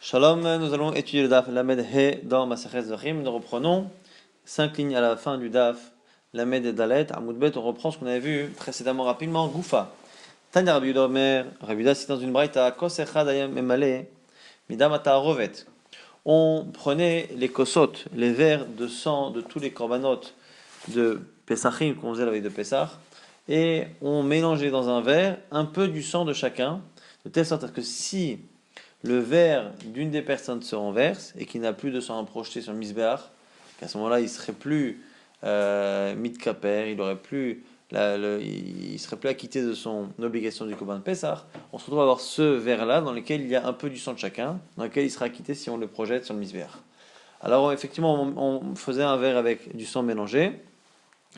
Shalom, nous allons étudier le Daf Lamed He dans Masechet Zachim. Nous reprenons 5 lignes à la fin du Daf Lamed et Dalet. Amoud Bet, on reprend ce qu'on avait vu précédemment rapidement. Goufa. Tanya Rabbi Yehuda Omer, Rabbi Yehuda cite dans une braïta, Kos Echad Ayam Emale, Midam Ata Rovet. On prenait les kosot, les verres de sang de tous les korbanot de Pesachim qu'on faisait la veille de Pesach, et on mélangeait dans un verre un peu du sang de chacun, de telle sorte que si le verre d'une des personnes se renverse et qu'il n'a plus de sang à projeter sur le misbéach, qu'à ce moment-là, il serait plus mitkaper, il serait plus acquitté de son obligation du Korban Pessah. On se retrouve à avoir ce verre-là dans lequel il y a un peu du sang de chacun, dans lequel il sera acquitté si on le projette sur le misbéach. Alors effectivement, on faisait un verre avec du sang mélangé.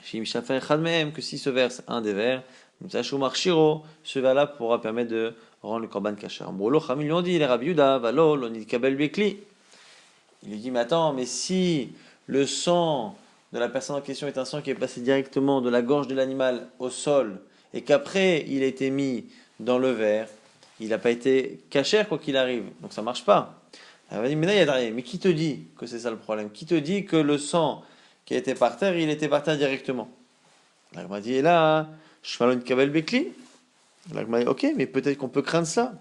Que si se verse un des verres, ce verre-là pourra permettre de rendre le korban kasher. Ils lui ont dit, les Rabbi Yehuda, valo, l'onid kabel bekli. Il lui dit, mais attends, mais si le sang de la personne en question est un sang qui est passé directement de la gorge de l'animal au sol, et qu'après il a été mis dans le verre, il n'a pas été kasher quoi qu'il arrive, donc ça marche pas. Elle va dire, mais qui te dit que c'est ça le problème? Qui te dit que le sang qui était par terre, il était par terre directement? Elle m'a dit, et là, Shmalon Kabel Bekli. Elle m'a dit, ok, mais peut-être qu'on peut craindre ça.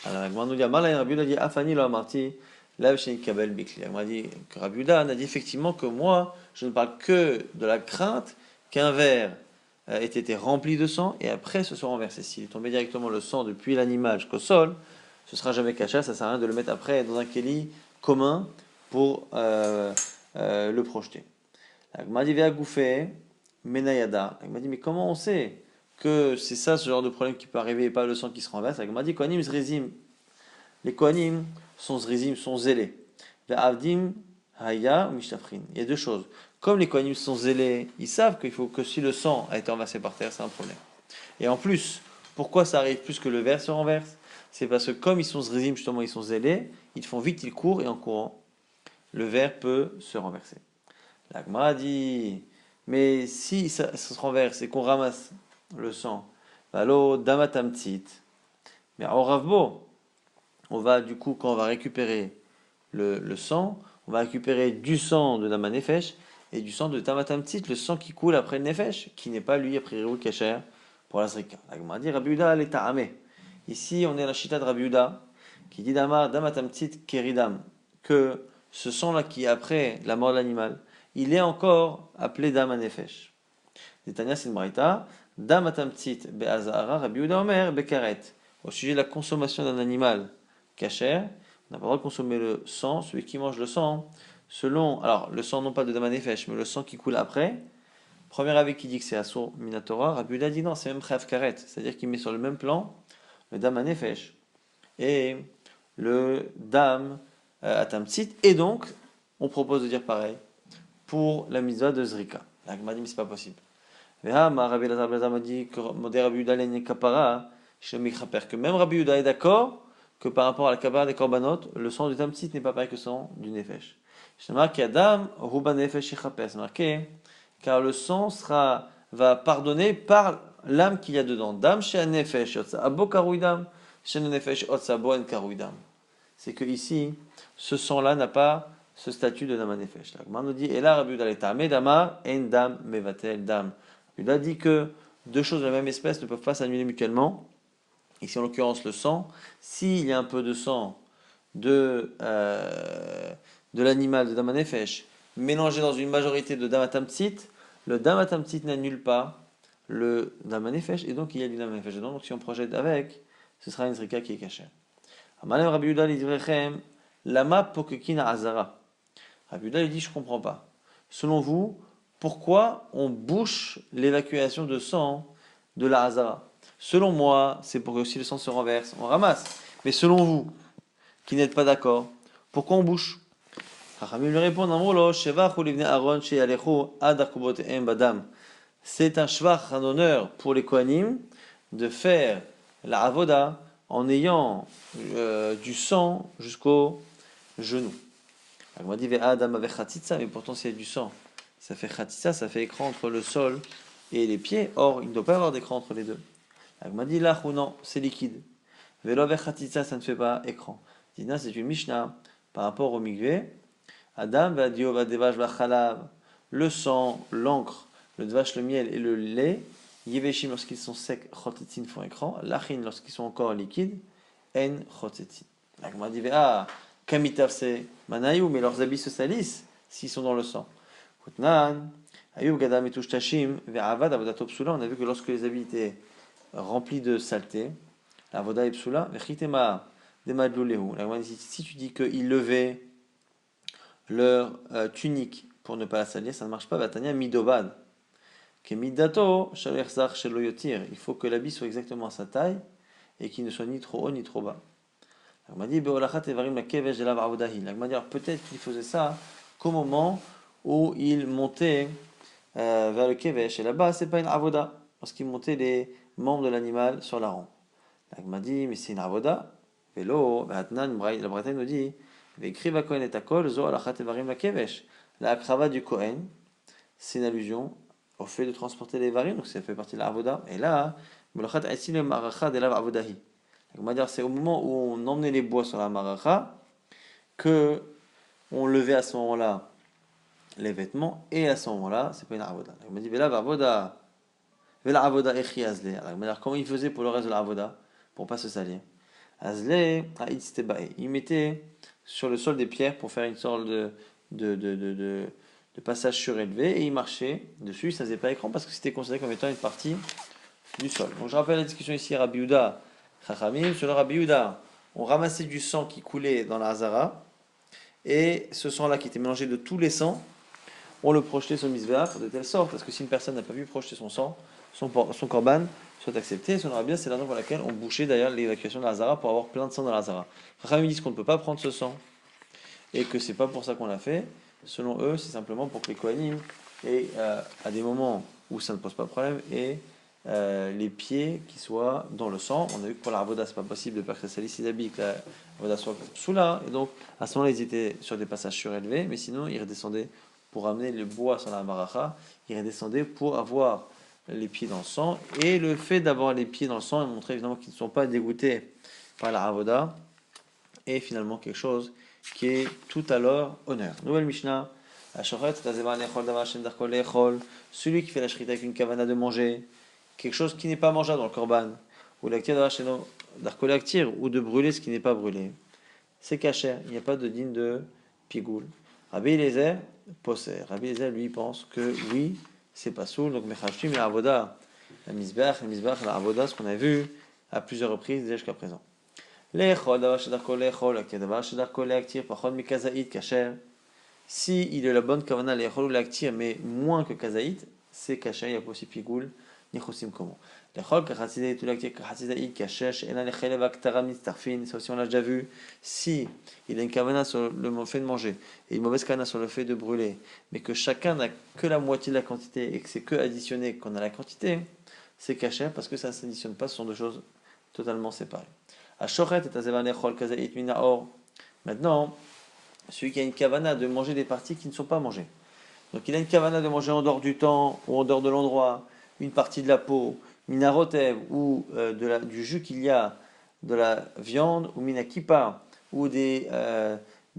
Alors elle m'a dit, Rabbi Yehuda dit, Afani lo amarti, lav sheni Kabel Bekli. Elle m'a dit que Rabbi Yehuda a dit effectivement que moi, je ne parle que de la crainte qu'un verre ait été rempli de sang et après se soit renversé. S'il est tombé directement le sang depuis l'animal jusqu'au sol, ce sera jamais caché, ça sert à rien de le mettre après dans un kéli commun pour le projeter. Elle m'a dit, Véa Gouffé, Menayada. Elle m'a dit, mais comment on sait que c'est ça ce genre de problème qui peut arriver et pas le sang qui se renverse? Elle m'a dit, Kohanim Zrizim. Les Kohanim sont Zrizim, sont zélés. Ve'avdim Haya Mishtafrin. Il y a deux choses. Comme les Kohanim sont zélés, ils savent qu'il faut que si le sang a été renversé par terre, c'est un problème. Et en plus, pourquoi ça arrive plus que le verre se renverse? C'est parce que comme ils sont Zrizim, justement, ils sont zélés, ils font vite, ils courent, et en courant, le verre peut se renverser. La Gemara dit, mais si ça se renverse et qu'on ramasse le sang, alors damatamtit, mais au ravbo, on va du coup, quand on va récupérer le sang, on va récupérer du sang de Dama Nefesh et du sang de Damatamtit, le sang qui coule après le Nefesh, qui n'est pas lui, a priori, kasher pour la Zrika. La Gemara dit, Rabbi Yehuda, elle ta'amé. Ici, on est à la chita de Rabbi Yehuda, qui dit Damatamtit keridam, que ce sang-là qui est après la mort de l'animal, il est encore appelé Dama Nefesh. Netanya c'est une braïta. Dam atamtit be'azara, Rabbi Yehuda Omer bekaret. Au sujet de la consommation d'un animal kasher, on n'a pas le droit de consommer le sang, celui qui mange le sang, selon, alors le sang non pas de Dama Nefesh, mais le sang qui coule après. Premier avis qui dit que c'est Asur Minatora, Rabbi Yehuda dit non, c'est même Chayav Karet, c'est-à-dire qu'il met sur le même plan le Dama Nefesh et le Dam atamtit, et donc on propose de dire pareil pour la mitzvah de Zrika. La Gemara dit mais c'est pas possible. Que même Rabbi Yehuda est d'accord que par rapport à la kabbalah des korbanot, le sang du tamtit n'est pas pareil que le sang du nefesh. C'est marqué car le sang va pardonner par l'âme qu'il y a dedans. Dam chez nefesh otsa abo karuidam, chez nefesh otsa abo en karuidam. C'est que ici, ce sang-là n'a pas ce statut de dama nefesh. La Gemara nous dit, et là Rabbi Yehuda l'etame dama en dam mevatel dam. Il a dit que deux choses de la même espèce ne peuvent pas s'annuler mutuellement. Ici, en l'occurrence, le sang. S'il y a un peu de sang de l'animal de Dama Nefesh mélangé dans une majorité de Damatamtsit, le Damatamtsit n'annule pas le Dama Nefesh et donc il y a du Dama Nefesh dedans. Donc si on projette avec, ce sera une zrika qui est cachée. Amalem Rabbi Yehuda l'idrechem lama pokekina azara. Rabbi Yehuda lui dit, je ne comprends pas. Selon vous, pourquoi on bouche l'évacuation de sang de la Hazara? Selon moi, c'est pour que si le sang se renverse, on ramasse. Mais selon vous, qui n'êtes pas d'accord, pourquoi on bouche? Chachamim lui répondent, c'est un shvach, un honneur pour les Kohanim de faire la avoda en ayant du sang jusqu'au genou. On m'a dit, mais pourtant s'il y a du sang, ça fait khatitsa, ça fait écran entre le sol et les pieds. Or, il ne doit pas y avoir d'écran entre les deux. On m'a dit, là, ou non, c'est liquide. Velo khatitsa, ça ne fait pas écran. Dina, c'est une Mishnah par rapport au migvé. Adam va dio va devash va chalav. Le sang, l'encre, le dvash, le miel et le lait. Yeveshim lorsqu'ils sont secs, chotetzin font écran. Lachin lorsqu'ils sont encore liquides. En chotetzin. La Gemara dit ah, kamitav c'est manayou, mais leurs habits se salissent s'ils sont dans le sang. Kutnan, ayub gadam et tashim ve'avad avodato psula. On a vu que lorsque les habits étaient remplis de saleté, l'avoda est psula. Vechitema demadloulehu. La Gemara dit si tu dis qu'ils levaient leur tunique pour ne pas la salir, ça ne marche pas. Vatania midobad. Kemidato shaloyerzach shaloyotir. Il faut que l'habit soit exactement à sa taille et qu'il ne soit ni trop haut ni trop bas. La Gemara dit beolachat evarim la kevesh de la avodahi. La Gemara dit peut-être qu'il faisait ça qu'au moment où il montait vers le kevesh. Et là-bas, c'est pas une avoda, parce qu'il montait les membres de l'animal sur la rampe. La Gemara dit mais c'est une avoda. Vélo, la Bretagne nous dit Vekriva Kohen et Akol, Zo alachat evarim la kevesh. La akrava du Kohen, c'est une allusion au fait de transporter les varim, donc ça fait partie de la avoda. Et là, Molachat Aisin le maracha de la avodahi. C'est au moment où on emmenait les bois sur la maracha que on levait à ce moment-là les vêtements, et à ce moment-là, c'est pas une avoda. On m'a dit Vela avoda, Vela avoda echi azle. Alors comment il faisait pour le reste de la avoda, pour pas se salir? Azle, il mettait sur le sol des pierres pour faire une sorte de passage surélevé et il marchait dessus, ça faisait pas écran parce que c'était considéré comme étant une partie du sol. Donc je rappelle la discussion ici, Rabbi Yehuda, Chachamim, sur le Rabbi Yehuda, on ramassait du sang qui coulait dans la Hazara et ce sang-là qui était mélangé de tous les sangs, on le projetait sur le Mizbeach de telle sorte, parce que si une personne n'a pas pu projeter son sang, son korban soit accepté. Son Arabia, c'est la raison pour laquelle on bouchait d'ailleurs l'évacuation de la Hazara pour avoir plein de sang dans la Hazara. Chachamim disent qu'on ne peut pas prendre ce sang et que c'est pas pour ça qu'on l'a fait. Selon eux, c'est simplement pour que les Kohanim aient à des moments où ça ne pose pas de problème et les pieds qui soient dans le sang. On a vu que pour la Avoda, c'est pas possible de faire que ça salisse les habits, que la Avoda soit sous là. Et donc, à ce moment-là, ils étaient sur des passages surélevés, mais sinon, ils redescendaient pour amener le bois sur la maracha. Ils redescendaient pour avoir les pieds dans le sang. Et le fait d'avoir les pieds dans le sang, montrait évidemment qu'ils ne sont pas dégoûtés par la Avoda. Et finalement, quelque chose qui est tout à leur honneur. Nouvelle Mishnah. Celui qui fait la shrita avec une kavana de manger quelque chose qui n'est pas mangeable dans le korban, ou d'actir ou de brûler ce qui n'est pas brûlé, c'est kasher, il n'y a pas de digne de pigoul. Rabbi Eliezer possède. Rabbi Eliezer lui pense que oui, c'est pas soul, donc mechashim la avoda, la misbach, la avoda, ce qu'on a vu à plusieurs reprises déjà jusqu'à présent. Si il est la bonne kavana l'echol ou l'actir, mais moins que kazaït, c'est kasher, il n'y a pas aussi pigoul, ni chosim comment. L'echol kachatzidei tout l'actir kachatzidei kasher, she'ena lechelev aktaram nitztarfin, ça aussi on l'a déjà vu. Si il a une kavana sur le fait de manger et une mauvaise kavana sur le fait de brûler, mais que chacun n'a que la moitié de la quantité et que c'est que additionné qu'on a la quantité, c'est kasher parce que ça ne s'additionne pas, ce sont deux choses totalement séparées. Ashochet et azevan lechol kazaït minaor. Maintenant, celui qui a une kavana de manger des parties qui ne sont pas mangées. Donc il a une kavana de manger en dehors du temps ou en dehors de l'endroit, une partie de la peau, minarotev ou du jus qu'il y a de la viande ou minakipa ou du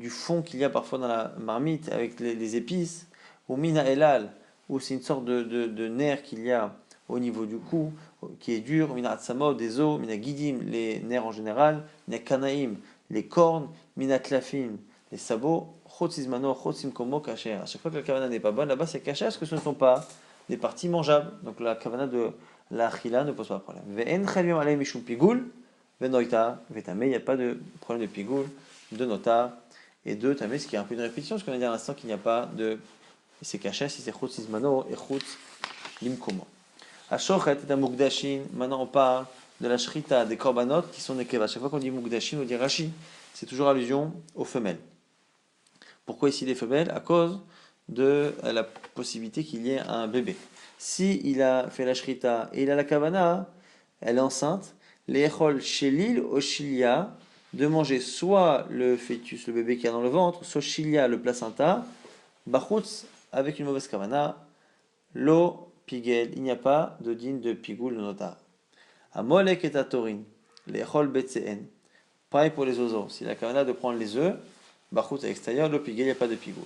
fond qu'il y a parfois dans la marmite avec les épices ou mina elal ou c'est une sorte de nerf qu'il y a au niveau du cou qui est dur, mina atzamot, des os, mina gidim, les nerfs en général, mina kanaim, les cornes, mina tlafim, les sabots, chotzizmano, chotzimkomo, kacher. À chaque fois que la kavana n'est pas bonne, là-bas c'est kacher parce que ce ne sont pas des parties mangeables. Donc la kavana de la achila ne pose pas de problème. Ve'en chalvium alei mishum pigoul, ve'noita, ve'tamé, il n'y a pas de problème de pigoul, de nota et de tamé, ce qui est un peu une répétition, parce qu'on a dit à l'instant qu'il n'y a pas de. C'est kacher si c'est chotzizmano et chotzimkomo. Ashochet est un mukdashin, maintenant on parle de la shrita des korbanot qui sont des keva. À chaque fois qu'on dit mukdashin, on dit rashi. C'est toujours allusion aux femelles. Pourquoi ici les femelles? À cause de la possibilité qu'il y ait un bébé. Si il a fait la shrita et il a la kavana, elle est enceinte, l'échol shelil au shilia, de manger soit le fœtus, le bébé qui a dans le ventre, soit shilia, le placenta, bachutz, avec une mauvaise kavana, lo pigel, il n'y a pas de digne de pigoul de notar. Amolek et atorin, l'échol betseen. Pareil pour les oiseaux. Si la kavana de prendre les œufs, barchout à l'extérieur, le pigel, il n'y a pas de pigoul.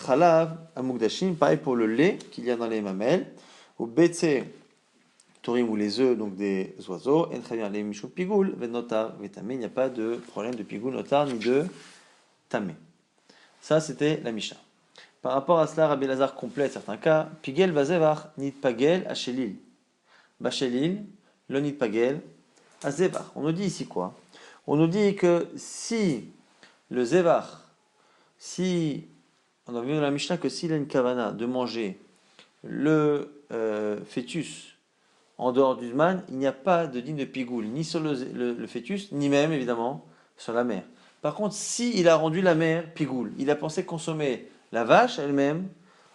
Chalav, amugdashim, pareil pour le lait qu'il y a dans les mamelles. Ou betse, tourim ou les œufs, donc des oiseaux. En très bien, les michou pigoul, venotar, vetamé. Il n'y a pas de problème de pigoul, notar, ni de tamé. Ça, c'était la Mishnah. Par rapport à cela, Rabbi Lazare complète certains cas. Pigel bazevar, nit pagel, achelil. Bachelil, le nit pagel, azevar. On nous dit ici quoi? On nous dit que si le zevar, si on a vu dans la Mishnah que s'il a une kavana de manger le fœtus en dehors du zman, il n'y a pas de digne de pigoul, ni sur le fœtus, ni même évidemment sur la mère. Par contre, s'il a rendu la mère pigoul, il a pensé consommer la vache elle-même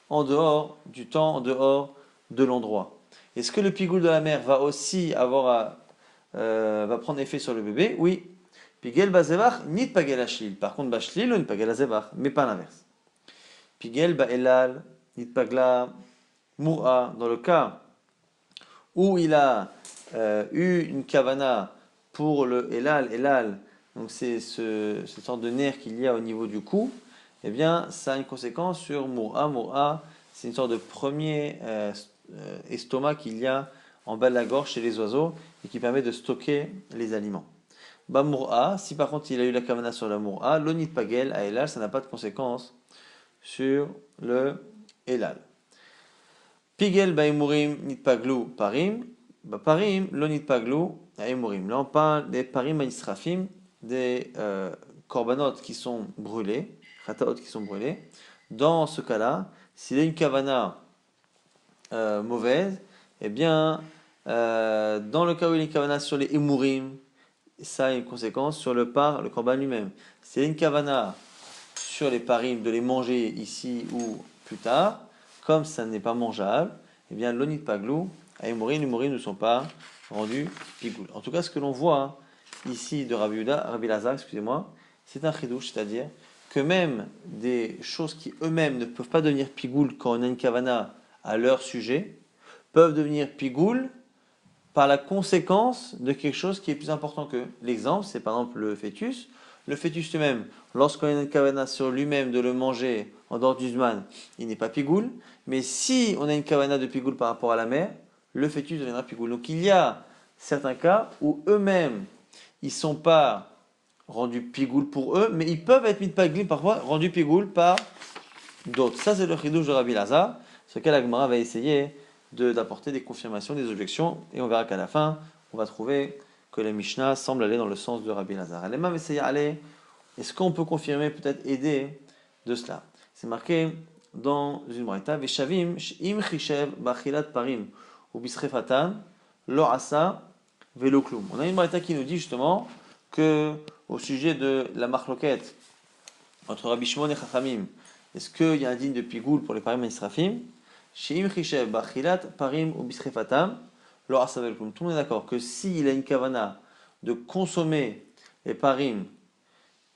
en dehors du temps, en dehors de l'endroit. Est-ce que le pigoul de la mère va aussi va prendre effet sur le bébé? Oui. Pigel bazevach, nit pagel ashlil. Par contre, bashlil, nit pagel azevach, mais pas l'inverse. Pigel ba'elal, nit pagla moura, dans le cas où il a eu une kavana pour le elal, donc c'est cette sorte de nerf qu'il y a au niveau du cou, eh bien ça a une conséquence sur moura, c'est une sorte de premier estomac qu'il y a en bas de la gorge chez les oiseaux et qui permet de stocker les aliments. Moura, si par contre il a eu la kavana sur la moura, l'onit pagel à elal, ça n'a pas de conséquence sur le elal. Pigel ba'imurim nitpaglu parim, parim lo nitpaglu a'imurim. Là on parle des parim ma'israfim, des korbanot qui sont brûlés, khataot qui sont brûlés. Dans ce cas-là, s'il y a une kavana mauvaise, eh bien, dans le cas où il y a une kavana sur les imurim, ça a une conséquence sur le korban lui-même. S'il y a une kavana sur les parim de les manger ici ou plus tard, comme ça n'est pas mangeable, eh bien l'onit paglou, les mourim ne sont pas rendus pigoul. En tout cas, ce que l'on voit ici de Rabbi Lazare, excusez-moi, c'est un chidouche, c'est-à-dire que même des choses qui eux-mêmes ne peuvent pas devenir pigoul quand on a une kavana à leur sujet, peuvent devenir pigoul par la conséquence de quelque chose qui est plus important qu'eux. L'exemple, c'est par exemple le fœtus. Le fœtus lui-même, lorsqu'on a une kavana sur lui-même de le manger en dehors du zman, il n'est pas pigoul. Mais si on a une kavana de pigoul par rapport à la mère, le fœtus deviendra pigoul. Donc il y a certains cas où eux-mêmes, ils ne sont pas rendus pigoul pour eux, mais ils peuvent être mitpaglim parfois rendus pigoul par d'autres. Ça, c'est le chidouche de Rabbi Lazare, ce qu'elle Gemara va essayer d'apporter des confirmations, des objections, et on verra qu'à la fin, on va trouver que la Mishnah semble aller dans le sens de Rabbi Lazare. Elle m'a essayé d'aller, est-ce qu'on peut confirmer, peut-être aider de cela? C'est marqué dans une braïta, Veshavim, im chishev bachilat parim, ou bisrefatan, lo asa, velo klum. On a une braïta qui nous dit justement que, au sujet de la marloquette entre Rabbi Shimon et Chachamim, est-ce qu'il y a un digne de pigoul pour les parim israfim? Sheim chishev bachilat parim ou bisrefatam, lo asa velo klum. Tout le monde est d'accord que s'il a une kavana de consommer les parim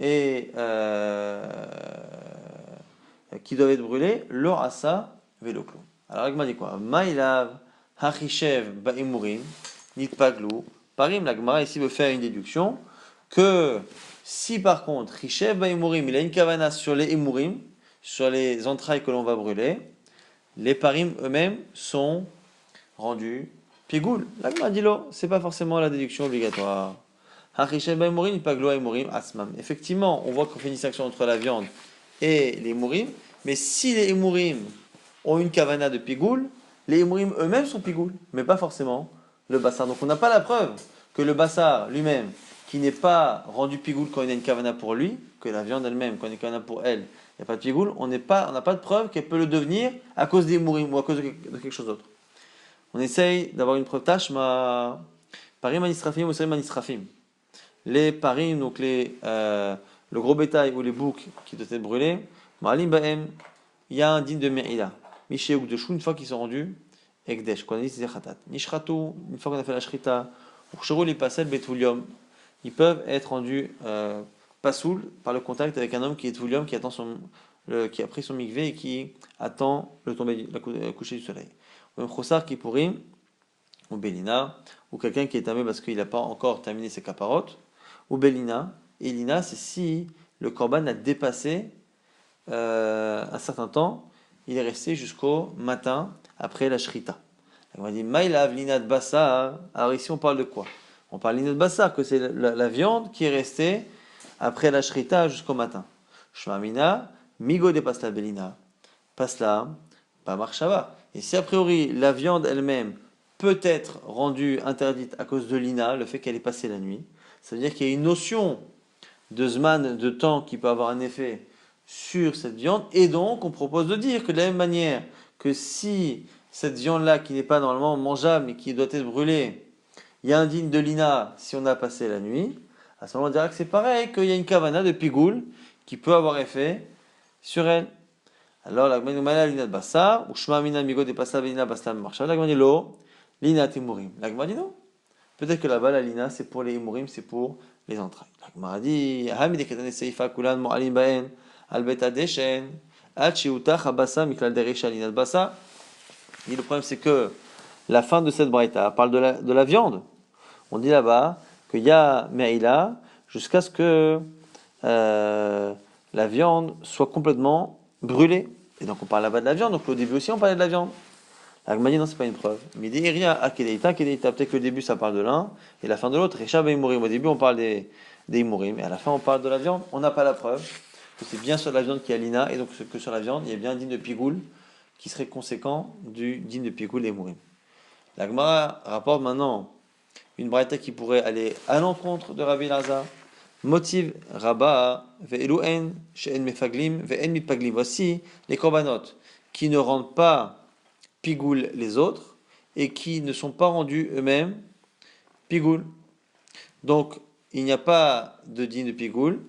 et qui doivent être brûlés, lo asa velo klum. Alors l'agma dit quoi? Maïlav hachishev ba'imurim nitpaglu parim. L'agma ici veut faire une déduction que si par contre Rishev ba'imurim, il a une kavana sur les imurim, sur les entrailles que l'on va brûler, les parim eux-mêmes sont rendus pigoul. L'agma dit lo, c'est pas forcément la déduction obligatoire. Hachishev ba'imurim nitpaglu a'imurim asmam. Effectivement, on voit qu'on fait une distinction entre la viande et les imurim, mais si les imurim ont une kavana de pigoul, les imurim eux-mêmes sont pigoul, mais pas forcément le bassar. Donc on n'a pas la preuve que le bassar lui-même, qui n'est pas rendu pigoul quand il y a une kavana pour lui, que la viande elle-même, quand il y a une kavana pour elle, il n'y a pas de pigoul, on n'a pas de preuve qu'elle peut le devenir à cause des imurim ou à cause de quelque chose d'autre. On essaye d'avoir une preuve tâche, ma parim anisrafim ou serim anisrafim. Les parim, donc le gros bétail ou les boucs qui doivent être brûlés, ma'alim ba'em, il y a un digne de me'ila. Miché ou de chou, une fois qu'ils sont rendus, ekdesh, qu'on a dit c'est khatat. Nishratu, une fois qu'on a fait la shrita, ou les pasel betulium, ils peuvent être rendus pasoul par le contact avec un homme qui est tulium, qui a pris son mikvé et qui attend le coucher du soleil. Ou un chossar qui pourrit, ou Bélina, ou quelqu'un qui est tamé parce qu'il n'a pas encore terminé ses caparotes, ou Belina. Et Lina, c'est si le korban a dépassé un certain temps, il est resté jusqu'au matin après la shrita. On va dire Maïlav Lina de Bassar. Alors ici, on parle de quoi? On parle Lina de Bassar, que c'est la viande qui est restée après la shrita jusqu'au matin. Shmamina, Migo de Pasla Belina. Pasla, pas marchava. Et si a priori la viande elle-même peut être rendue interdite à cause de l'ina, le fait qu'elle ait passé la nuit, ça veut dire qu'il y a une notion de zman, de temps qui peut avoir un effet sur cette viande, et donc on propose de dire que de la même manière que si cette viande-là qui n'est pas normalement mangeable mais qui doit être brûlée, il y a un digne de l'ina si on a passé la nuit, à ce moment on dira que c'est pareil, qu'il y a une kavana de pigoul qui peut avoir effet sur elle. Alors, la Gemara dit l'ina de bassa, ou shma mina migo de pasta velina basta marcha. La Gemara dit lo, l'ina timurim. La Gemara dit non. Peut-être que là-bas, la lina, c'est pour les imurim, c'est pour les entrailles. La Gemara dit, hamide ketane seifa kulan mo'alim baen, al beta deshen, al chiuta chabasa miklal derisha lina de bassa. Le problème, c'est que la fin de cette braïta parle de la viande. On dit là-bas qu'il y a me'ila jusqu'à ce que la viande soit complètement brûlée. Et donc on parle là-bas de la viande, donc au début aussi on parlait de la viande. L'Agma dit non, c'est pas une preuve. Mais il dit rien à Kedeita, peut-être que le début ça parle de l'un et la fin de l'autre. Réchab et Imurim. Au début on parle des Imurim et à la fin on parle de la viande. On n'a pas la preuve que c'est bien sur la viande qu'il y a l'ina et donc que sur la viande il y a bien un digne de Pigoul qui serait conséquent du digne de Pigoul et Imurim. L'Agma rapporte maintenant une braïta qui pourrait aller à l'encontre de Rabbi Elazar. Motiv Rabba ve'elu'en she'en mefaglim ve'en mitpaglim. Voici les korbanot qui ne rendent pas pigoul les autres et qui ne sont pas rendus eux-mêmes pigoul. Donc il n'y a pas de digne de pigoul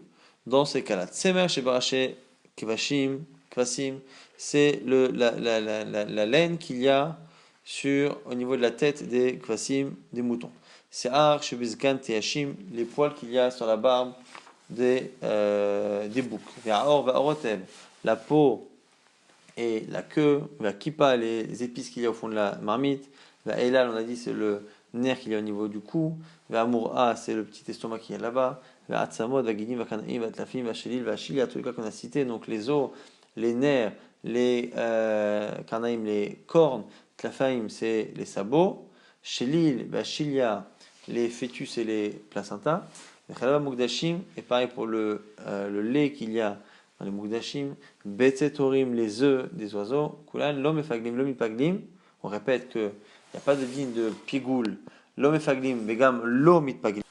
dans ces cas-là. Tsemer shebaraché kvashim kvasim, c'est la laine qu'il y a au niveau de la tête des kvasim, des moutons. C'est ar shebizkan teashim, les poils qu'il y a sur la barbe des boucs. Ve'aor ve'arotev, la peau et la queue, ve'kipa, les épices qu'il y a au fond de la marmite. Ve'elal, on a dit, c'est le nerf qu'il y a au niveau du cou. Ve'amura, c'est le petit estomac qui est là-bas. Ve'atzamod, ve'gidim, ve'kanaim, ve'tlafim, ve'shelil, ve'ashil, à tous les cas qu'on a cités, donc les os, les nerfs, les kanaim, les cornes, tlafaim, c'est les sabots. Shelil, ve'ashilia, les fœtus et les placentas. Et pareil pour le lait qu'il y a dans les mukdashim. Betzetorim, les œufs des oiseaux. Kulan, l'homme efaglim, l'homme mitpaglim. On répète qu'il n'y a pas de digne de pigoul. L'homme efaglim, vegam, l'homme mitpaglim.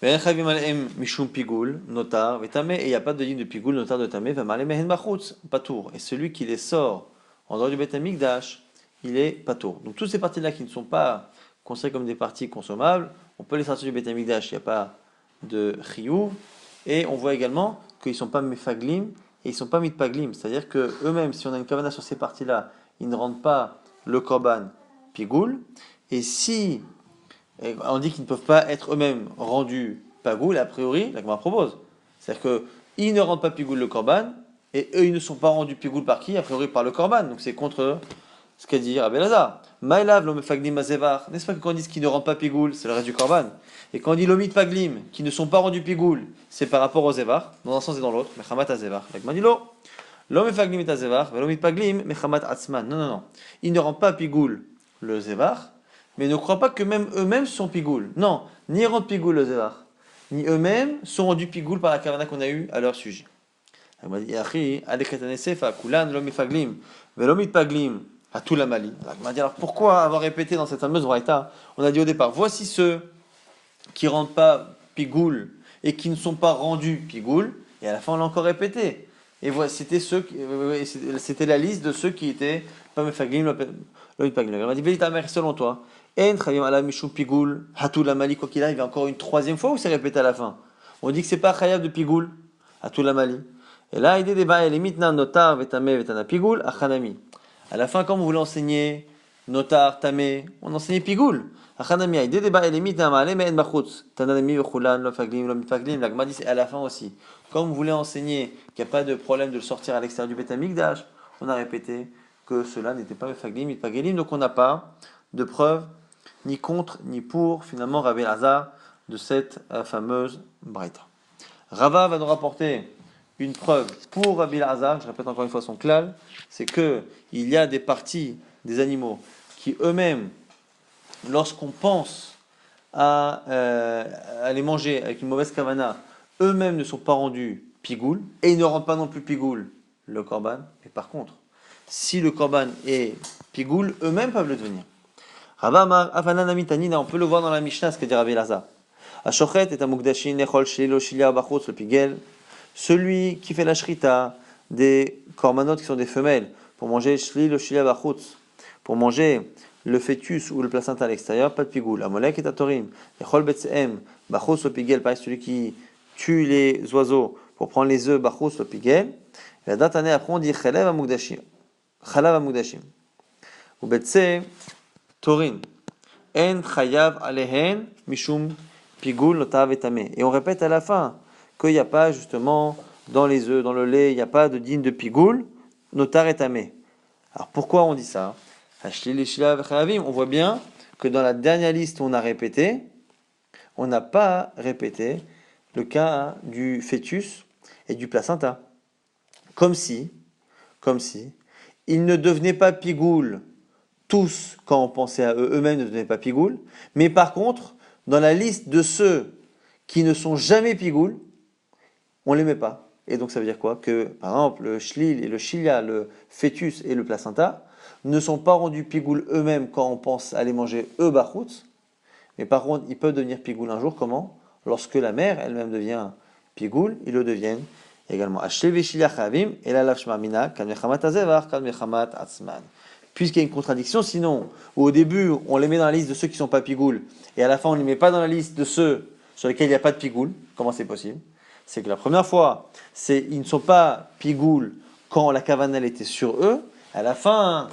Ve'en alem mishum pigoul, notar, vetame. Et il n'y a pas de digne de pigoul, notar de tamé, ve'malem mehen bachutz, patour. Et celui qui les sort en dehors du Beth Amikdash, il est patour. Donc toutes ces parties-là qui ne sont pas considérées comme des parties consommables, on peut les sortir du Beth Amikdash, il n'y a pas de chiyuv, et on voit également qu'ils ne sont pas mefaglim et ils ne sont pas mitpaglim, c'est-à-dire que eux-mêmes, si on a une kavana sur ces parties-là, ils ne rendent pas le korban pigoul, et si on dit qu'ils ne peuvent pas être eux-mêmes rendus pagoul, a priori, la Gemara propose, c'est-à-dire qu'ils ne rendent pas pigoul le korban, et eux ils ne sont pas rendus pigoul par qui? A priori par le korban, donc c'est contre ce qu'a dit Rabbi Elazar. Maïlav lo mefaglim azevar. N'est-ce pas que quand on dit qu'ils ne rendent pas pigoul, c'est le reste du korban. Et quand on dit lomit paglim, qui ne sont pas rendus pigoul, c'est par rapport aux zevar, dans un sens et dans l'autre. Mechamat azevar. Donc on dit lo. Lo mefaglim et azevar, ve lomit paglim, mechamat atzman. Non, non, non. Ils ne rendent pas pigoul le zevar, mais ne croient pas que même eux-mêmes sont pigoul. Non, ni rendent pigoul le zevar, ni eux-mêmes sont rendus pigoul par la kavana qu'on a eue à leur sujet. On dit, Yachi, adekatane sefa, kulan lo mefaglim, ve lomit paglim. À tout la Mali. Alors pourquoi avoir répété dans cette fameuse braïta? On a dit au départ, voici ceux qui ne rendent pas pigoul et qui ne sont pas rendus pigoul, et à la fin on l'a encore répété. Et voilà, c'était la liste de ceux qui étaient pas mefaglim, le paglim. On a dit, Vélita mère, selon toi, en chavim ala mishum pigoul, hatou la Mali, quoi qu'il arrive, encore une troisième fois ou c'est répété à la fin? On dit que c'est pas chayab de pigoul, hatou la Mali. Et là, il dit, les mitna notar vetame vetana pigoul, achanami. À la fin, quand vous voulez enseigner notar, tamé, on enseignait pigoul. Achanami, des débats et les mythes, mais en bachutz. Tananami, vechulan, lo faglim, lo mitfaglim. La Gemara dit, c'est à la fin aussi. Quand vous voulez enseigner qu'il n'y a pas de problème de le sortir à l'extérieur du Beth Amikdash, on a répété que cela n'était pas faglim, mitfaglim. Donc on n'a pas de preuve, ni contre, ni pour, finalement, Rabbi Elazar, de cette fameuse Braïta. Rava va nous rapporter une preuve pour Rabbi Elazar, je répète encore une fois son klal, c'est que il y a des parties des animaux qui eux-mêmes, lorsqu'on pense à les manger avec une mauvaise kavana, eux-mêmes ne sont pas rendus pigoul, et ils ne rendent pas non plus pigoul le korban, mais par contre, si le korban est pigoul, eux-mêmes peuvent le devenir. Rava Amar Avanan Amitanina, on peut le voir dans la Mishnah, ce que dit Rabbi Elazar. Ashochet et Amukdashin, Nechol Shelo Shilia Bachutz, le pigel, celui qui fait la shrita des korbanot qui sont des femelles, pour manger Shli le Shilia Bachutz, pour manger le fœtus ou le placenta à l'extérieur, pas de pigoul. Amolek et Tatorim, Nechol Betseem, Bachutz le pigel, pareil, celui qui tue les oiseaux pour prendre les œufs, Bachutz le pigel. La date année après, on dit Chalev Amukdashim. Chalav Amukdashim. Ou Betse Torin. En chayav alehen mishum pigoul notav etame. Et on répète à la fin qu'il n'y a pas justement dans les œufs, dans le lait, il n'y a pas de digne de pigoul notar etame. Alors pourquoi on dit ça? On voit bien que dans la dernière liste où on a répété, on n'a pas répété le cas du fœtus et du placenta. Comme si ils ne devenaient pas pigoul tous, quand on pensait à eux, eux-mêmes ne devenaient pas pigoul, mais par contre, dans la liste de ceux qui ne sont jamais pigoul, on ne les met pas. Et donc ça veut dire quoi? Que, par exemple, le shlil et le shilia, le fœtus et le placenta, ne sont pas rendus pigoul eux-mêmes quand on pense à les manger eux bachutz, mais par contre, ils peuvent devenir pigoul un jour, comment? Lorsque la mère elle-même devient pigoul, ils le deviennent également. Puisqu'il y a une contradiction, sinon, où au début, on les met dans la liste de ceux qui ne sont pas pigoul, et à la fin, on ne les met pas dans la liste de ceux sur lesquels il n'y a pas de pigoul. Comment c'est possible? C'est que la première fois, ils ne sont pas pigoul quand la kavanah était sur eux. À la fin,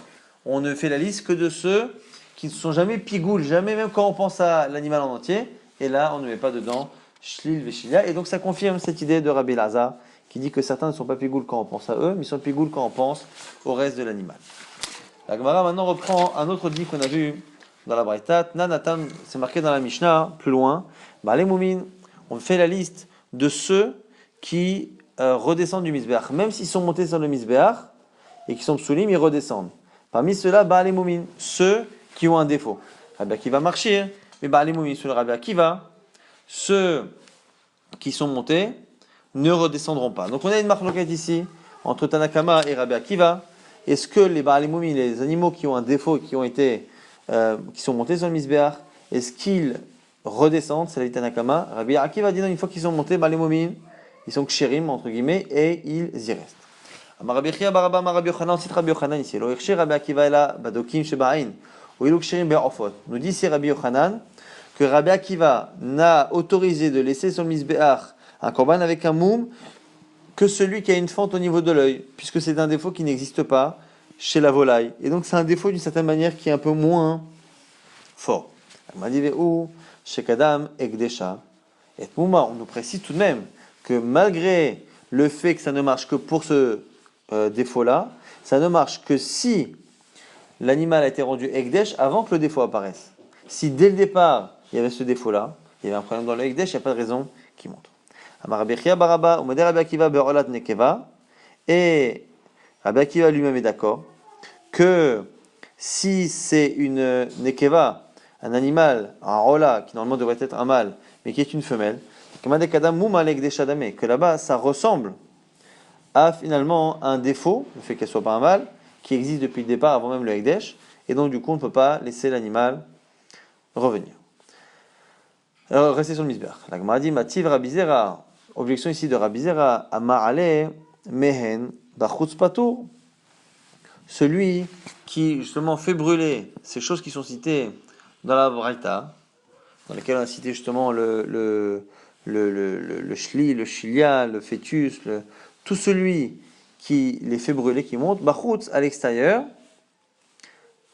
on ne fait la liste que de ceux qui ne sont jamais pigoul, jamais même quand on pense à l'animal en entier. Et là, on ne met pas dedans shlil veshilia. Et donc, ça confirme cette idée de Rabbi Elazar, qui dit que certains ne sont pas pigoul quand on pense à eux, mais ils sont pigoul quand on pense au reste de l'animal. La Gemara maintenant reprend un autre dit qu'on a vu dans la Braïta. Nanatam, c'est marqué dans la Mishnah, plus loin. Baalei Moumin, on fait la liste de ceux qui redescendent du Mizbeach. Même s'ils sont montés sur le Mizbeach et qui sont psoulim, ils redescendent. Parmi ceux-là, Baalei Moumin, ceux qui ont un défaut. Rabbi Akiva marcher, mais Baalei Moumin, sur le Rabbi Akiva, ceux qui sont montés ne redescendront pas. Donc on a une marloquette ici entre Tanakama et Rabbi Akiva. Est-ce que les Baalei Moumin, les animaux qui ont un défaut, qui sont montés sur le Mizbeach, est-ce qu'ils redescendent? C'est la Tanakama. Rabbi Akiva dit non, une fois qu'ils sont montés, Baalei Moumin, ils sont kshérim, entre guillemets, et ils y restent. Rabbi Chia Baraba, Rabbi Yochanan, cite Rabbi Yochanan ici. Lo irché Rabbi Akiva ela badokim sheba'in, ou ilu kshérim be'ofot. Nous dit ici Rabbi Yochanan que Rabbi Akiva n'a autorisé de laisser sur le Mizbeach un korban avec un moum que celui qui a une fente au niveau de l'œil, puisque c'est un défaut qui n'existe pas chez la volaille. Et donc c'est un défaut d'une certaine manière qui est un peu moins fort. On nous précise tout de même que malgré le fait que ça ne marche que pour ce défaut-là, ça ne marche que si l'animal a été rendu Ekdesh avant que le défaut apparaisse. Si dès le départ il y avait ce défaut-là, il y avait un problème dans le Ekdesh, il n'y a pas de raison qui montre. Et Rabbi Akiva lui-même est d'accord que si c'est une nekeva, un animal, un rola, qui normalement devrait être un mâle, mais qui est une femelle, que là-bas ça ressemble à finalement un défaut, le fait qu'elle soit pas un mâle, qui existe depuis le départ avant même le Ekdesh, et donc du coup on ne peut pas laisser l'animal revenir. Alors restez sur le Mizbeach. La Gemara dit Mativ Rabbi Zera. Objection ici de Rabbi Zera, Ama'ale mehen bachutz patur. Celui qui justement fait brûler ces choses qui sont citées dans la Braïta, dans lesquelles on a cité justement le shli, le shilia, le fœtus, tout celui qui les fait brûler, qui monte, bachutz à l'extérieur,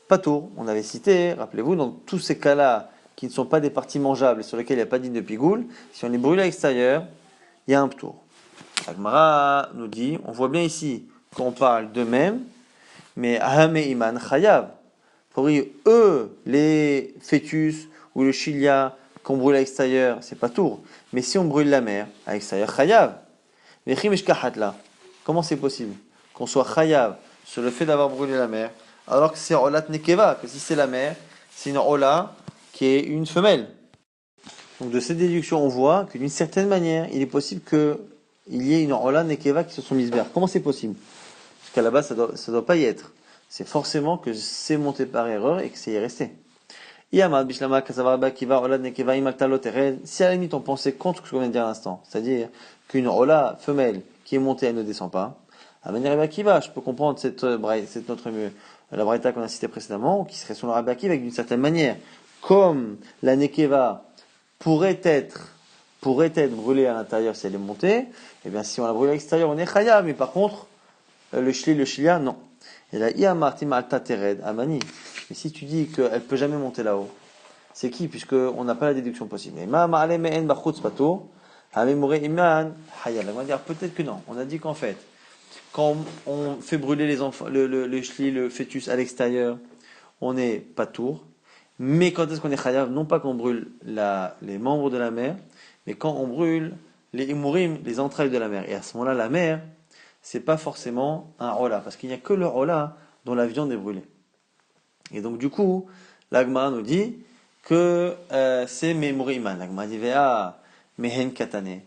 patour. On avait cité, rappelez-vous, dans tous ces cas-là, qui ne sont pas des parties mangeables et sur lesquelles il n'y a pas digne de pigoule, si on les brûle à l'extérieur, il y a un ptour. Agmara nous dit, on voit bien ici qu'on parle d'eux-mêmes, mais ahame iman chayav. Pour eux, les fœtus ou le shilia qu'on brûle à l'extérieur, c'est pas tour. Mais si on brûle la mer, à l'extérieur, chayav. Là. Comment c'est possible qu'on soit chayav sur le fait d'avoir brûlé la mer, alors que c'est olat nekeva, que si c'est la mer, c'est une ola qui est une femelle. Donc de cette déduction, on voit que d'une certaine manière, il est possible qu'il y ait une ola nekeva qui se sont mises vers. Comment c'est possible? Parce qu'à la base, ça doit pas y être. C'est forcément que c'est monté par erreur et que c'est y resté. Si à la limite on pensait contre ce qu'on vient de dire à l'instant, c'est-à-dire qu'une ola femelle qui est montée, elle ne descend pas, à manière Rabbi Akiva, je peux comprendre cette la braïta qu'on a citée précédemment, qui serait sur le Rabbi Akiva d'une certaine manière. Comme la nekeva pourrait être brûlée à l'intérieur si elle est montée, eh bien si on la brûle à l'extérieur, on est chaya, mais par contre, le shlia, non. Et là, Iamartim alta tered, amani. Mais si tu dis qu'elle ne peut jamais monter là-haut, c'est qui? Puisqu'on n'a pas la déduction possible. On va dire peut-être que non. On a dit qu'en fait, quand on fait brûler les enfants, le fœtus à l'extérieur, on n'est pas tour. Mais quand est-ce qu'on est chayav? Non pas qu'on brûle les membres de la mère, mais quand on brûle les imurim, les entrailles de la mère. Et à ce moment-là, la mère, c'est pas forcément un rola, parce qu'il n'y a que le rola dont la viande est brûlée. Et donc du coup, l'Agmara nous dit que c'est Memori Iman. L'Agmara dit Vea Mehen Katane.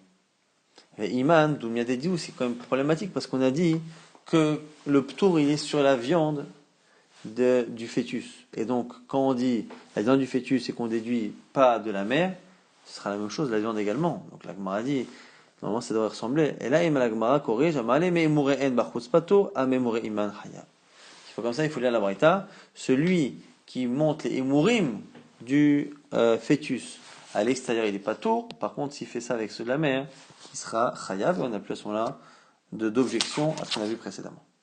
Et Iman, d'où il y a des dious, c'est quand même problématique parce qu'on a dit que le ptour il est sur la viande du fœtus. Et donc quand on dit la viande du fœtus et qu'on déduit pas de la mère, ce sera la même chose, la viande également. Donc l'Agmara dit, normalement ça devrait ressembler. Et là, l'Agmara corrige, Amale Memore En Bachutz Pato a Memore Iman Hayab. Il faut comme ça, il faut lire la braïta. Celui qui monte les émourim du fœtus à l'extérieur, il n'est pas tour. Par contre, s'il fait ça avec ceux de la mère, il sera chayav. Et on n'a plus à ce moment-là d'objection à ce qu'on a vu précédemment.